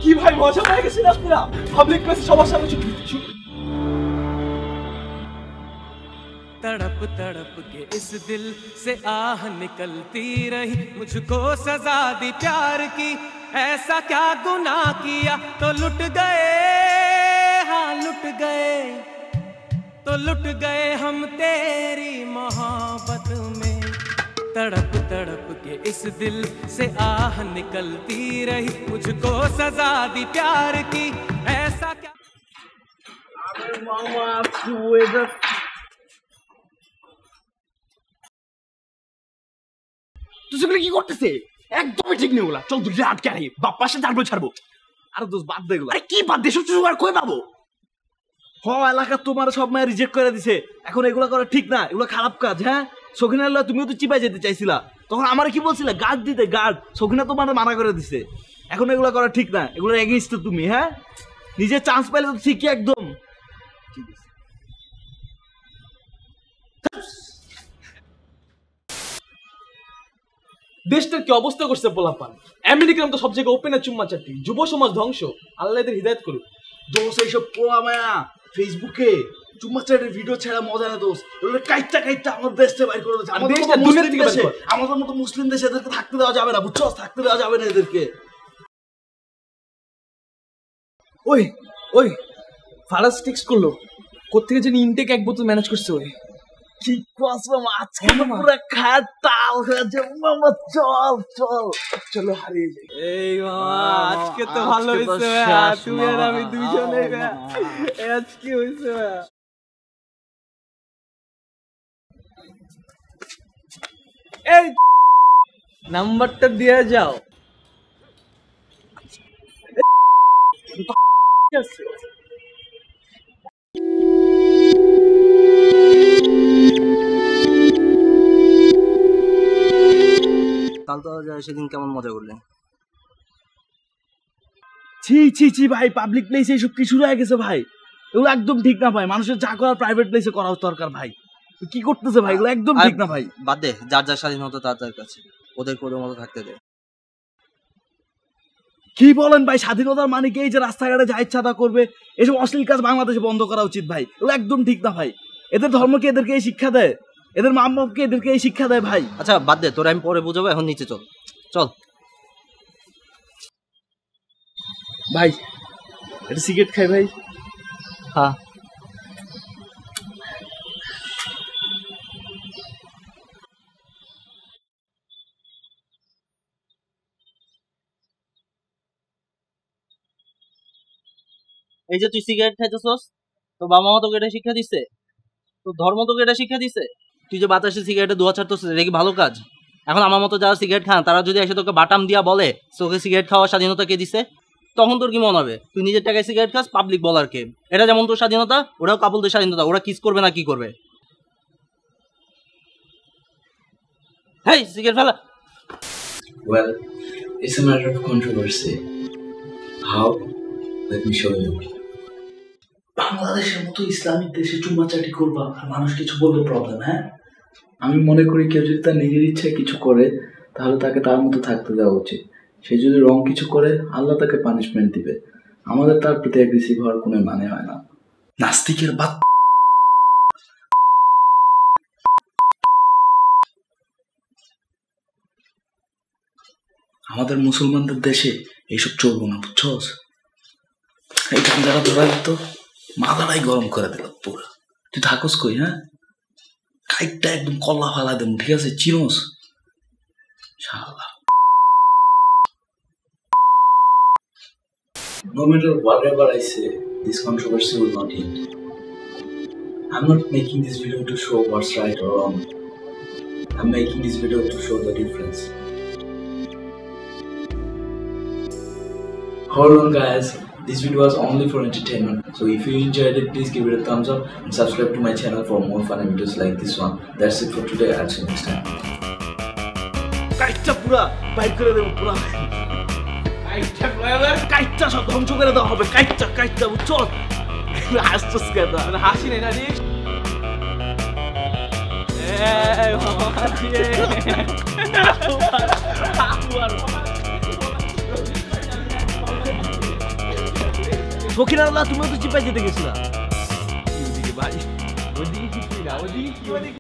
কি ভাই মজা পেয়ে গেছেন আপনারা পাবলিক প্লেসে সবার সামনে तड़प तड़प के इस दिल से आह निकलती रही मुझको सजा दी प्यार की ऐसा क्या गुनाह किया तो लुट गए हाँ लुट गए तो लुट गए हम तेरी मोहब्बत में तड़प तड़प के इस दिल से आह निकलती रही मुझको सजा दी प्यार की ऐसा क्या अरे मामा वेदर তুই কি করতেছে একদমই ঠিক নেই ওগুলা চল দুটো আটকে আনি বাপ পাশে তারপর ছাড়বো আরে দোস্ত বাদ দে এগুলো আরে কি বাদ দে সব আর কই পাবো হ এলাকা তোমার সব মায়ের রিজেক্ট করে দিছে এখন এগুলো করা ঠিক না এগুলো খারাপ কাজ হ্যাঁ সখিনা আল্লাহ তুমিও তো চিপাই যেতে চাইছিলা তখন আমার কি বলছিলা গার্ড দিতে গার্ড সখিনা তোমার মানা করে দিছে এখন এগুলো করা ঠিক না এগুলো এগেইনস্ট তুমি হ্যাঁ নিজে চান্স পাইলে তো ঠিকই একদম ঠিক আছে দেশটার কি অবস্থা করছে পোলাপান আমেরিকান তো সব জায়গায় ওপেন চুম্মা চাটি যুব সমাজ ধ্বংস আল্লাহ এদের হিদায়াত করুক দোষ এইসব পোলা মায়া ফেসবুকে চুম্মা চাটির ভিডিও ছেড়া মজা না দোষ এগুলো কাইটটা কাইটটা আমাদের দেশটা বাইর করে দিচ্ছে আমাদের মতো মুসলিম দেশে এদেরকে থাকতে দেওয়া যাবে না বুঝছো থাকতে দেওয়া যাবে না এদেরকে ওই ওই ফারাজ টেক্সট করলো কোত্থেকে জানি ইনটেক এক বোতল ম্যানেজ করছে ওই কি কসম আজকে পুরো খাটাল হয়ে যাবে মামা চল চল চলো হারিয়ে যাই এই মামা আজকে তো ভালো হইছে তুমি আর আমি দুইজনে আজকে হইছে এই নাম্বারটা দিয়ে যাও সেদিন কেমন মজা করলেন ছি ছি ছি ভাই পাবলিক প্লেসে এইসব কি শুরু হয়ে গেছে ভাই এগুলো একদম ঠিক না ভাই মানুষের যা করার প্রাইভেট প্লেসে করা দরকার ভাই কি করতেছে ভাই এগুলো একদম ঠিক না ভাই বাদ দে যার যার স্বাধীনতা তার তার কাছে ওদের ওদের মতো থাকতে দে কি বলেন ভাই স্বাধীনতার মানে কি এই যে রাস্তাঘাটে যা ইচ্ছা তা করবে এসব অশ্লীল কাজ বাংলাদেশে বন্ধ করা উচিত ভাই এগুলো একদম ঠিক না ভাই এদের ধর্মকে এদেরকে এই শিক্ষা দেয় এদের মা বাপকে এদেরকে এই শিক্ষা দেয় ভাই আচ্ছা বাদ দে তোরা আমি পরে বুঝাবো এখন নিচে চল চল ভাই এটা সিগারেট খাই ভাই হ্যাঁ এই যে তুই সিগারেট খাইতেছস তো বাবা মা তোকে এটা শিক্ষা দিচ্ছে তো ধর্ম তোকে এটা শিক্ষা দিচ্ছে তুই যে বাতাসে সিগারেটে ধোয়া ছাড়তেছিস এটা কি ভালো কাজ এখন আমার মতো যারা সিগারেট খান তারা যদি এসে তোকে বাটাম দিয়া বলে তোকে সিগারেট খাওয়ার স্বাধীনতা কে দিছে তখন তোর কি মনে হবে তুই নিজের টাকায় সিগারেট খাস পাবলিক বলার কে এটা যেমন তোর স্বাধীনতা ওরাও কাপলদের স্বাধীনতা ওরা কিস করবে না কি করবে হেই সিগারেট ফেলা Well, it's a matter of controversy. How? Let me show you. বাংলাদেশের মতো ইসলামিক দেশে চুমাচাটি করবা আর মানুষ কিছু বললে প্রবলেম হ্যাঁ আমি মনে করি কেউ যদি তার নিজের ইচ্ছায় কিছু করে তাহলে তাকে তার মতো থাকতে দেওয়া উচিত সে যদি রং কিছু করে আল্লাহ তাকে পানিশমেন্ট দিবে আমাদের তার প্রতি অ্যাগ্রেসিভ হওয়ার কোনো মানে হয় না নাস্তিকের বাদ আমাদের মুসলমানদের দেশে এইসব চলবো না বুঝছস এইখান যারা ধরা দিত মাথাটাই গরম করে দিল পুরো তুই থাকস কই হ্যাঁ কাইটটা একদম কল্লা ফালা দেব ঠিক আছে চিনোস শালা No matter whatever I say, this controversy will not end. I'm not making this video to show what's right or wrong. I'm making this video to show the difference. Hold on guys, this video was only for entertainment. So if you enjoyed it, please give it a thumbs up and subscribe to my channel for more fun videos like this one. That's it for today. I'll see you next time. কাইটটা পুরা বাইর করে দেব পুরা কাইটটা সব ধ্বংস করে দেওয়া হবে কাইটটা কাইটটা চল হাসছিস কেন হাসি নেই না রে সখিনার আল্লাহ তুমিও তো চিপাই যেতে গেছিলা ভাই ওইদিকে কিছুই না ওইদিকে কি